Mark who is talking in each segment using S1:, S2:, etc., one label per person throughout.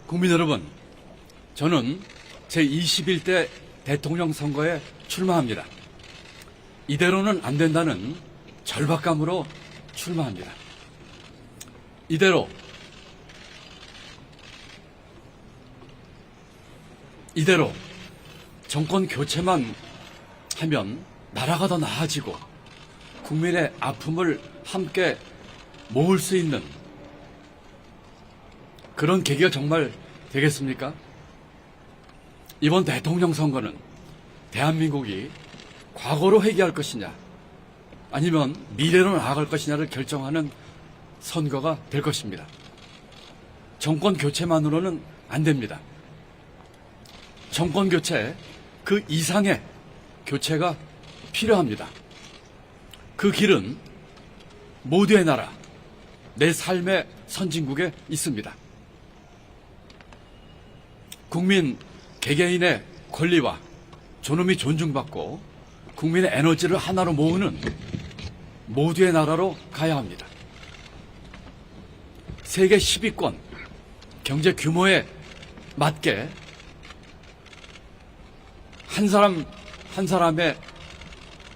S1: 국민 여러분, 저는 제21대 대통령 선거에 출마합니다. 이대로는 안 된다는 절박감으로 출마합니다. 이대로 정권 교체만 하면 나라가 더 나아지고 국민의 아픔을 함께 모을 수 있는 그런 계기가 정말 되겠습니까? 이번 대통령 선거는 대한민국이 과거로 회귀할 것이냐 아니면 미래로 나아갈 것이냐를 결정하는 선거가 될 것입니다. 정권 교체만으로는 안 됩니다. 정권 교체, 그 이상의 교체가 필요합니다. 그 길은 모두의 나라, 내 삶의 선진국에 있습니다. 국민 개개인의 권리와 존엄이 존중받고 국민의 에너지를 하나로 모으는 모두의 나라로 가야 합니다. 세계 10위권 경제 규모에 맞게 한 사람 한 사람의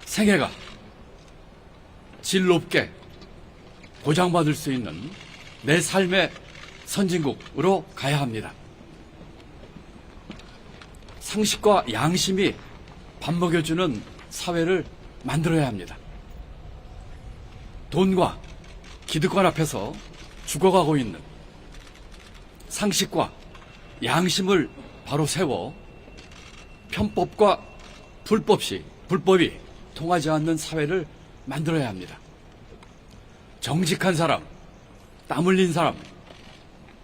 S1: 생애가 질 높게 보장받을 수 있는 내 삶의 선진국으로 가야 합니다. 상식과 양심이 밥 먹여주는 사회를 만들어야 합니다. 돈과 기득권 앞에서 죽어가고 있는 상식과 양심을 바로 세워 편법과 불법이 통하지 않는 사회를 만들어야 합니다. 정직한 사람, 땀 흘린 사람,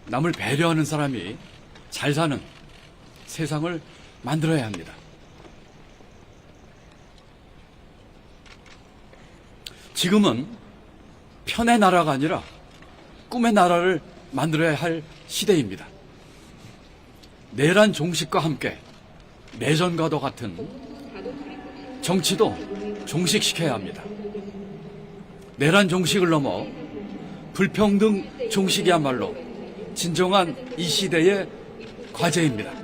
S1: 남을 배려하는 사람이 잘 사는 세상을 만들어야 합니다. 지금은 편의 나라가 아니라 꿈의 나라를 만들어야 할 시대입니다. 내란 종식과 함께 내전과도 같은 정치도 종식시켜야 합니다. 내란 종식을 넘어 불평등 종식이야말로 진정한 이 시대의 과제입니다.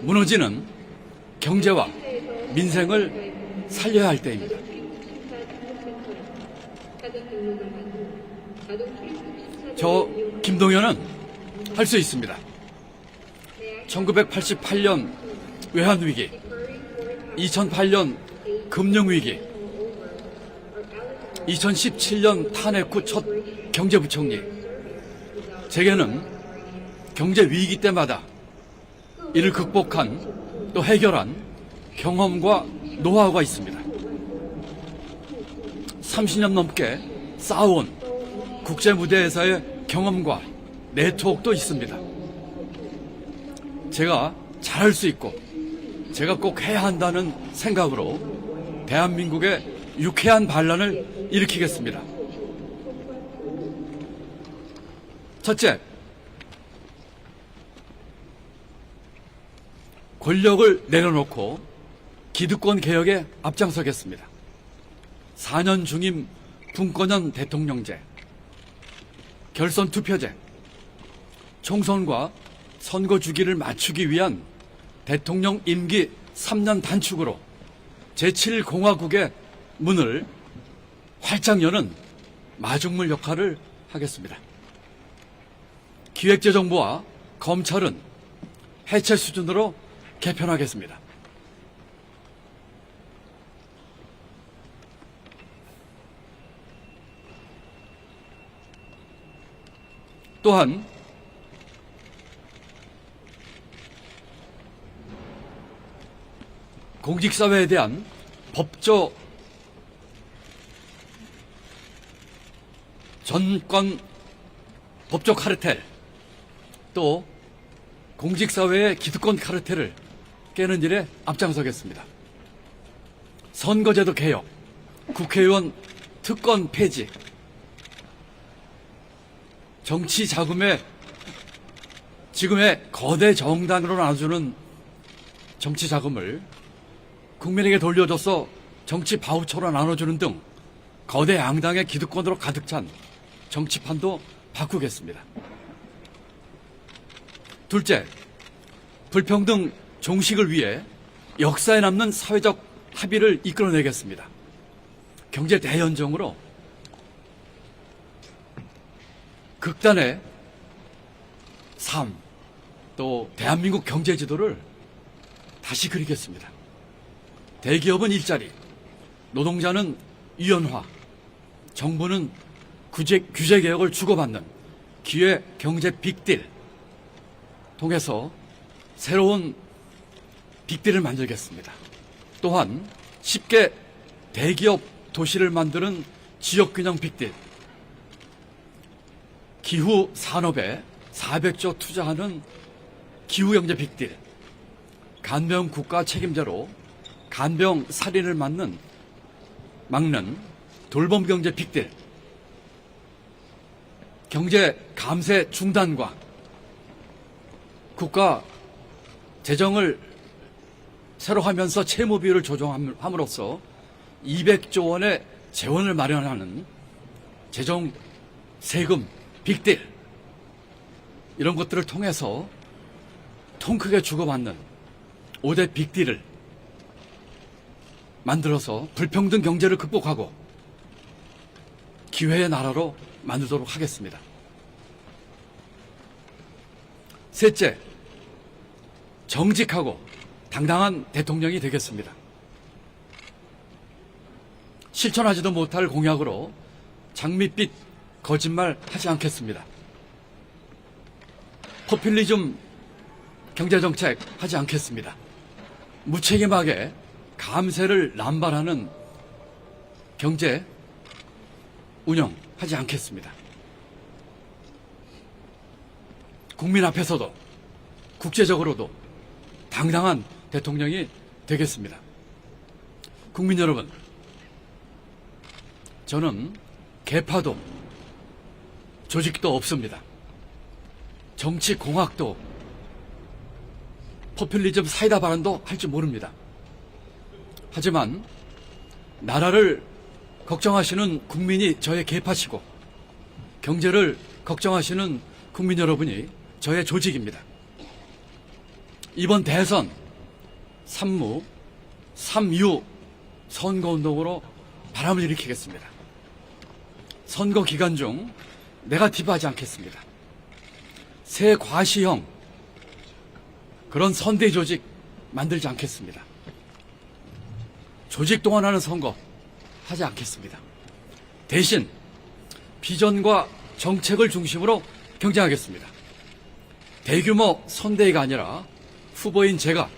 S1: 무너지는 경제와 민생을 살려야 할 때입니다. 저 김동연은 할 수 있습니다. 1988년 외환위기, 2008년 금융위기, 2017년 탄핵 후 첫 경제부총리. 제게는 경제위기 때마다 이를 극복한 또 해결한 경험과 노하우가 있습니다. 30년 넘게 쌓아온 국제무대에서의 경험과 네트워크도 있습니다. 제가 잘할 수 있고 제가 꼭 해야 한다는 생각으로 대한민국의 유쾌한 반란을 일으키겠습니다. 첫째, 권력을 내려놓고 기득권 개혁에 앞장서겠습니다. 4년 중임 분권형 대통령제, 결선 투표제, 총선과 선거 주기를 맞추기 위한 대통령 임기 3년 단축으로 제7공화국의 문을 활짝 여는 마중물 역할을 하겠습니다. 기획재정부와 검찰은 해체 수준으로 개편하겠습니다. 또한 공직사회에 대한 법적 카르텔, 또 공직사회의 기득권 카르텔을 깨는 일에 앞장서겠습니다. 선거제도 개혁, 국회의원 특권 폐지, 정치 자금에 지금의 거대 정당으로 나눠주는 정치 자금을 국민에게 돌려줘서 정치 바우처로 나눠주는 등 거대 양당의 기득권으로 가득 찬 정치판도 바꾸겠습니다. 둘째, 불평등 종식을 위해 역사에 남는 사회적 합의를 이끌어내겠습니다. 경제 대연정으로 극단의 삶, 또 대한민국 경제 지도를 다시 그리겠습니다. 대기업은 일자리, 노동자는 유연화, 정부는 규제 개혁을 주고받는 기회 경제 빅딜 통해서 새로운 빅딜을 만들겠습니다. 또한 쉽게 대기업 도시를 만드는 지역균형 빅딜, 기후 산업에 400조 투자하는 기후경제 빅딜, 간병 국가 책임제로 간병 살인을 막는 돌봄경제 빅딜, 경제 감세 중단과 국가 재정을 새로 하면서 채무 비율을 조정함으로써 200조 원의 재원을 마련하는 재정 세금 빅딜, 이런 것들을 통해서 통 크게 주고받는 5대 빅딜을 만들어서 불평등 경제를 극복하고 기회의 나라로 만들도록 하겠습니다. 셋째, 정직하고 당당한 대통령이 되겠습니다. 실천하지도 못할 공약으로 장밋빛 거짓말 하지 않겠습니다. 포퓰리즘 경제정책 하지 않겠습니다. 무책임하게 감세를 남발하는 경제 운영하지 않겠습니다. 국민 앞에서도 국제적으로도 당당한 대통령이 되겠습니다. 국민 여러분, 저는 계파도 조직도 없습니다. 정치 공학도 포퓰리즘 사이다 발언도 할 줄 모릅니다. 하지만 나라를 걱정하시는 국민이 저의 계파시고 경제를 걱정하시는 국민 여러분이 저의 조직입니다. 이번 대선 3무, 3유 선거운동으로 바람을 일으키겠습니다. 선거 기간 중 네거티브하지 않겠습니다. 새 과시형 그런 선대 조직 만들지 않겠습니다. 조직 동원하는 선거 하지 않겠습니다. 대신 비전과 정책을 중심으로 경쟁하겠습니다. 대규모 선대위가 아니라 후보인 제가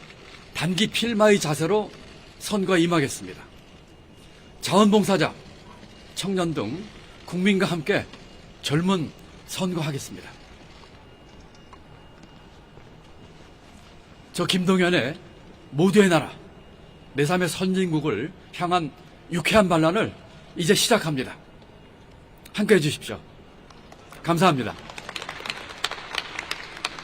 S1: 단기 필마의 자세로 선거에 임하겠습니다. 자원봉사자, 청년 등 국민과 함께 젊은 선거하겠습니다. 저 김동연의 모두의 나라, 내3의 선진국을 향한 유쾌한 반란을 이제 시작합니다. 함께 해주십시오. 감사합니다.